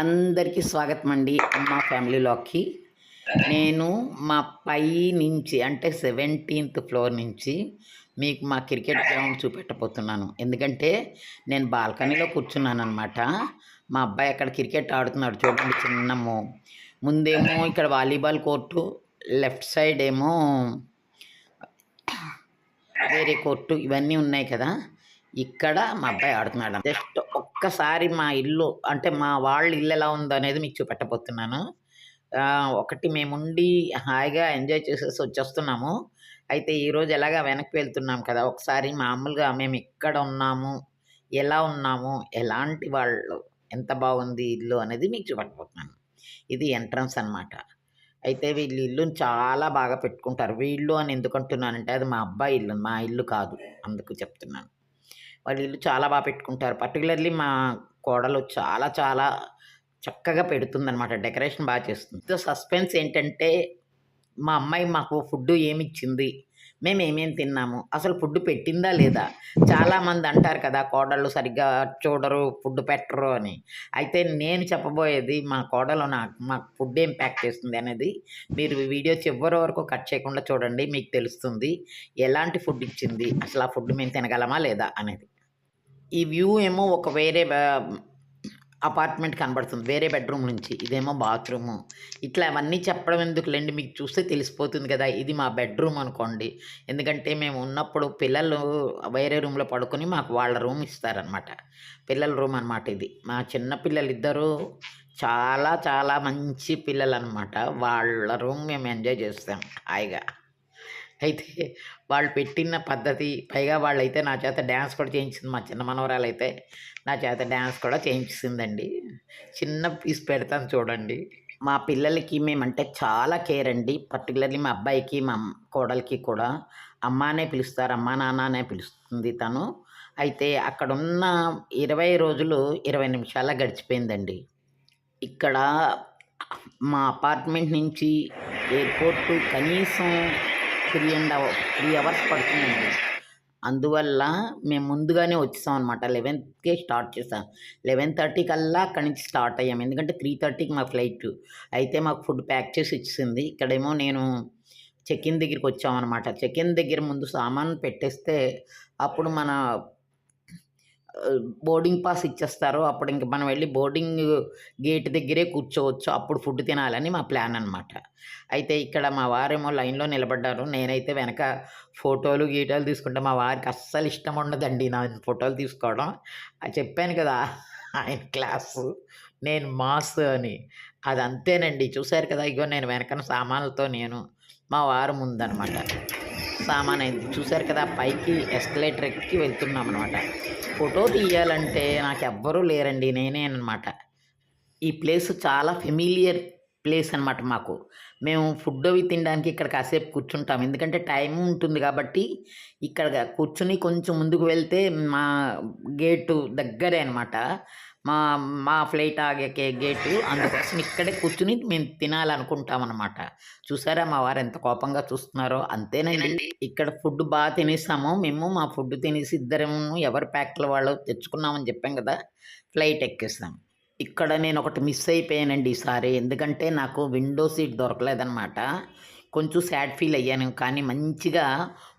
అందరికీ స్వాగతం అండి అమ్మ ఫ్యామిలీలోకి. నేను మా పై నుంచి అంటే 17th ఫ్లోర్ నుంచి మీకు మా క్రికెట్ గ్రౌండ్ చూపెట్టబోతున్నాను. ఎందుకంటే నేను బాల్కనీలో కూర్చున్నాననమాట. మా అబ్బాయి అక్కడ క్రికెట్ ఆడుతున్నాడు చూడండి ముందేమో ఇక్కడ వాలీబాల్ కోర్టు, లెఫ్ట్ సైడ్ ఏమో వేరే కోర్టు ఇవన్నీ ఉన్నాయి కదా! ఇక్కడ మా అబ్బాయి ఆడుతున్నాడు. జస్ట్ ఒక్కసారి మా ఇల్లు అంటే మా వాళ్ళ ఇల్లు ఎలా ఉందనేది మీకు చూపెట్టబోతున్నాను. ఒకటి మేముండి హాయిగా ఎంజాయ్ చేసేసి వచ్చేస్తున్నాము. అయితే ఈరోజు ఎలాగా వెనక్కి వెళ్తున్నాం కదా! ఒకసారి మామూలుగా మేము ఎక్కడ ఉన్నాము, ఎలా ఉన్నాము, ఎలాంటి వాళ్ళు, ఎంత బాగుంది ఇల్లు అనేది మీకు చూపెట్టబోతున్నాను. ఇది ఎంట్రన్స్ అనమాట. అయితే వీళ్ళు ఇల్లుని చాలా బాగా పెట్టుకుంటారు. వీళ్ళు అని ఎందుకు అంటున్నానంటే అది మా అబ్బాయి ఇల్లు, మా ఇల్లు కాదు. అందుకు చెప్తున్నాను. వాళ్ళ ఇల్లు చాలా బాగా పెట్టుకుంటారు. పర్టిక్యులర్‌లీ మా కోడలు చాలా చాలా చక్కగా పెడుతుందనమాట. డెకరేషన్ బాగా చేస్తుంది. సో, సస్పెన్స్ ఏంటంటే మా అమ్మాయి మాకు ఫుడ్డు ఏమిచ్చింది? మేమేమేమి తిన్నాము? అసలు ఫుడ్ పెట్టిందా లేదా? చాలామంది అంటారు కదా! కోడళ్ళు సరిగ్గా చూడరు, ఫుడ్ పెట్టరు అని. అయితే నేను చెప్పబోయేది మా కోడలు మాకు ఫుడ్ ఏం ప్యాక్ చేస్తుంది అనేది మీరు వీడియో చివరి వరకు కట్ చేయకుండా చూడండి. మీకు తెలుస్తుంది. ఎలాంటి ఫుడ్ ఇచ్చింది? అసలు ఆ ఫుడ్ మేము తినగలమా లేదా అనేది. ఈ వ్యూ ఏమో ఒక వేరే అపార్ట్మెంట్ కనబడుతుంది. వేరే బెడ్‌రూమ్ నుంచి. ఇదేమో బాత్రూము. ఇట్లా అవన్నీ చెప్పడం ఎందుకులెండి, మీకు చూస్తే తెలిసిపోతుంది కదా! ఇది మా బెడ్‌రూమ్ అనుకోండి. ఎందుకంటే మేము ఉన్నప్పుడు పిల్లలు వేరే రూమ్‌లో పడుకొని మాకు వాళ్ళ రూమ్ ఇస్తారనమాట. పిల్లల రూమ్ అనమాట ఇది. మా చిన్న పిల్లలిద్దరూ చాలా చాలా మంచి పిల్లలనమాట. వాళ్ళ రూమ్ మేము ఎంజాయ్ చేస్తాం హాయిగా. అయితే వాళ్ళు పెట్టిన పద్ధతి, పైగా వాళ్ళైతే నా చేత డాన్స్ కూడా చేయించింది. మా చిన్న మనవరాలైతే నా చేత డాన్స్ కూడా చేయించేసిందండి. చిన్న పీస్ పెడతాను చూడండి. మా పిల్లలకి మేమంటే చాలా కేర్ అండి. పర్టిక్యులర్‌లీ మా అబ్బాయికి, మా కోడలికి కూడా అమ్మ అనే పిలుస్తారు. అమ్మా, నాన్న అనే పిలుస్తుంది తను. అయితే అక్కడున్న 20 రోజులు 20 నిమిషాల్లో గడిచిపోయిందండి. ఇక్కడ మా అపార్ట్మెంట్ నుంచి ఎయిర్‌పోర్టు కనీసం 3 అవర్స్ పడుతుందండి. అందువల్ల మేము ముందుగానే వచ్చేసామనమాట. 11కే స్టార్ట్ చేసాం. 11:30 కల్లా అక్కడి నుంచి స్టార్ట్ అయ్యాము. ఎందుకంటే 3:30కి మా ఫ్లైటు. అయితే మాకు ఫుడ్ ప్యాక్ చేసి ఇచ్చేసింది. ఇక్కడేమో నేను చెక్ ఇన్ దగ్గరికొచ్చామనమాట. చెక్ ఇన్ దగ్గర ముందు సామాను పెట్టేస్తే అప్పుడు మన బోర్డింగ్ పాస్ ఇచ్చేస్తారు. అప్పుడు ఇంక మనం వెళ్ళి బోర్డింగ్ గేట్ దగ్గరే కూర్చోవచ్చు. అప్పుడు ఫుడ్ తినాలని మా ప్లాన్ అనమాట. అయితే ఇక్కడ మా వారేమో లైన్‌లో నిలబడ్డారు. నేనైతే వెనక ఫోటోలు, గీటాలు తీసుకుంటే మా వారికి అస్సలు ఇష్టం ఉండదండి నా ఫోటోలు తీసుకోవడం. చెప్పాను కదా! ఆయన క్లాసు, నేను మాస్ అని. అది అంతేనండి. చూసారు కదా! ఇగో నేను వెనకన సామాన్లతో మా వారు ముందనమాట. సామానయింది. చూసారు కదా! పైకి ఎస్కలేటర్ ఎక్కి వెళ్తున్నామనమాట. ఫోటో తీయాలంటే నాకెవ్వరూ లేరండి. నేనేననమాట. ఈ ప్లేస్ చాలా ఫెమిలియర్ ప్లేస్ అనమాట మాకు. మేము ఫుడ్ అవి తినడానికి ఇక్కడ కాసేపు కూర్చుంటాం. ఎందుకంటే టైం ఉంటుంది కాబట్టి ఇక్కడ కూర్చొని కొంచెం ముందుకు వెళ్తే మా గేటు దగ్గరే అనమాట. మా మా ఫ్లైట్ ఆగే గేటు. అందుకోసం ఇక్కడే కూర్చొని మేము తినాలనుకుంటామనమాట. చూసారా మా వారు ఎంత కోపంగా చూస్తున్నారో? అంతేనండి. ఇక్కడ ఫుడ్ తినేసాము. మేము మా ఫుడ్ తినేసి ఇద్దరము ఎవరి ప్యాక్‌లు వాళ్ళు తెచ్చుకున్నామని చెప్పాం కదా! ఫ్లైట్ ఎక్కేసాం. ఇక్కడ నేనొకటి మిస్ అయిపోయానండి ఈసారి. ఎందుకంటే నాకు విండో సీట్ దొరకలేదనమాట. కొంచెం సాడ్ ఫీల్ అయ్యాను. కానీ మంచిగా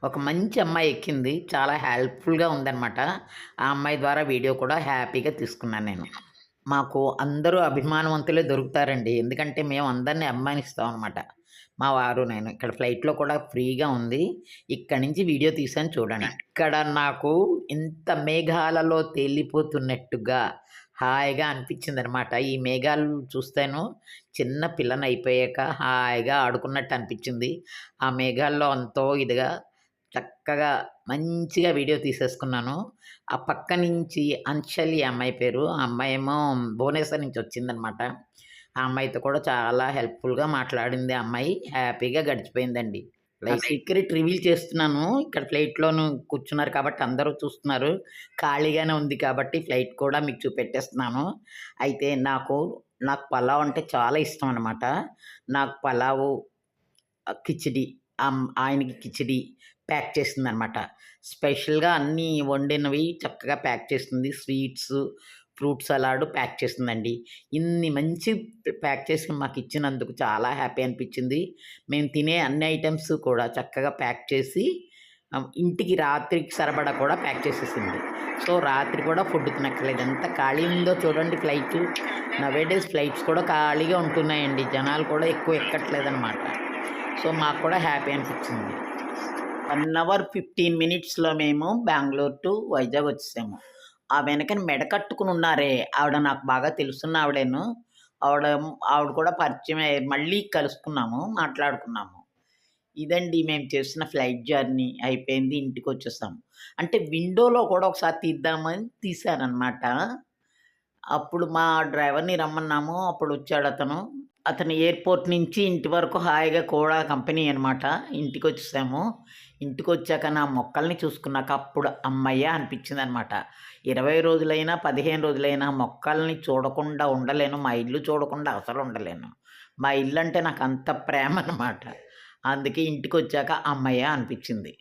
ఒక మంచి అమ్మాయి ఎక్కింది. చాలా హెల్ప్‌ఫుల్‌గా ఉందనమాట. ఆ అమ్మాయి ద్వారా వీడియో కూడా హ్యాపీగా తీసుకున్నాను నేను. మాకు అందరూ అభిమానవంతులే దొరుకుతారండి. ఎందుకంటే మేము అందరిని అభిమానిస్తాం అనమాట. మా వారు నేను. ఇక్కడ ఫ్లైట్‌లో కూడా ఫ్రీగా ఉంది. ఇక్కడి నుంచి వీడియో తీశాను చూడండి. ఇక్కడ నాకు ఇంత మేఘాలలో తేలిపోతున్నట్టుగా హాయిగా అనిపించిందనమాట. ఈ మేఘాలు చూస్తేను చిన్న పిల్లనయిపోయాక హాయిగా ఆడుకున్నట్టు అనిపించింది. ఆ మేఘాల్లో ఎంతో ఇదిగా చక్కగా మంచిగా వీడియో తీసేసుకున్నాను. ఆ పక్క నుంచి అంశలి అమ్మాయి పేరు. ఆ అమ్మాయేమో భువనేశ్వర్ నుంచి వచ్చిందనమాట. ఆ అమ్మాయితో కూడా చాలా హెల్ప్‌ఫుల్‌గా మాట్లాడింది ఆ అమ్మాయి. హ్యాపీగా గడిచిపోయిందండి. సీక్రెట్ రివీల్ చేస్తున్నాను. ఇక్కడ ఫ్లైట్‌లోను కూర్చున్నారు కాబట్టి అందరూ చూస్తున్నారు. ఖాళీగానే ఉంది కాబట్టి ఫ్లైట్ కూడా మీకు చూపెట్టేస్తున్నాను. అయితే నాకు పలావ్ అంటే చాలా ఇష్టం అనమాట. నాకు పలావు, కిచిడి, ఆయనకి కిచిడి ప్యాక్ చేసిందనమాట. స్పెషల్‌గా అన్నీ వండినవి చక్కగా ప్యాక్ చేస్తుంది. స్వీట్సు, ఫ్రూట్ సలాడ్ ప్యాక్ చేసిందండి. ఇన్ని మంచి ప్యాక్ చేసి మాకిచ్చినందుకు చాలా హ్యాపీ అనిపించింది. మేము తినే అన్ని ఐటెమ్స్ కూడా చక్కగా ప్యాక్ చేసి ఇంటికి రాత్రికి సరిపడా కూడా ప్యాక్ చేసేసింది. సో, రాత్రి కూడా ఫుడ్ తినక్కర్లేదు. ఎంత ఖాళీ ఉందో చూడండి ఫ్లైటు. నవేడేస్ ఫ్లైట్స్ కూడా ఖాళీగా ఉంటున్నాయండి. జనాలు కూడా ఎక్కువ ఎక్కట్లేదనమాట. సో, మాకు కూడా హ్యాపీ అనిపించింది. 1 అవర్ 15 మినిట్స్‌లో మేము బెంగుళూరు టు వైజాగ్ వచ్చేసాము. ఆ వెనకన మెడ కట్టుకొని ఉన్నారే, ఆవిడ నాకు బాగా తెలుసున్న ఆవిడేను. ఆవిడ ఆవిడ కూడా పరిచయమే. మళ్ళీ కలుసుకున్నాము, మాట్లాడుకున్నాము. ఇదండి మేము చేసిన ఫ్లైట్ జర్నీ అయిపోయింది. ఇంటికొచ్చేసాము. అంటే విండోలో కూడా ఒకసారి తీద్దామని తీశాననమాట. అప్పుడు మా డ్రైవర్‌ని రమ్మన్నాము. అప్పుడొచ్చాడతను. అతను ఎయిర్‌పోర్ట్ నుంచి ఇంటి వరకు హాయిగా కూడా కంపెనీ అనమాట. ఇంటికొచ్చేసాము. ఇంటికొచ్చాక నా మొక్కల్ని చూసుకున్నాక అప్పుడు హమ్మయ్య! అనిపించిందనమాట. 20 రోజులైనా, 15 రోజులైనా మొక్కల్ని చూడకుండా ఉండలేను. మా ఇల్లు చూడకుండా అసలు ఉండలేను. మా ఇల్లంటే నాకంత ప్రేమనమాట. అందుకే ఇంటికొచ్చాక హమ్మయ్య! అనిపించింది.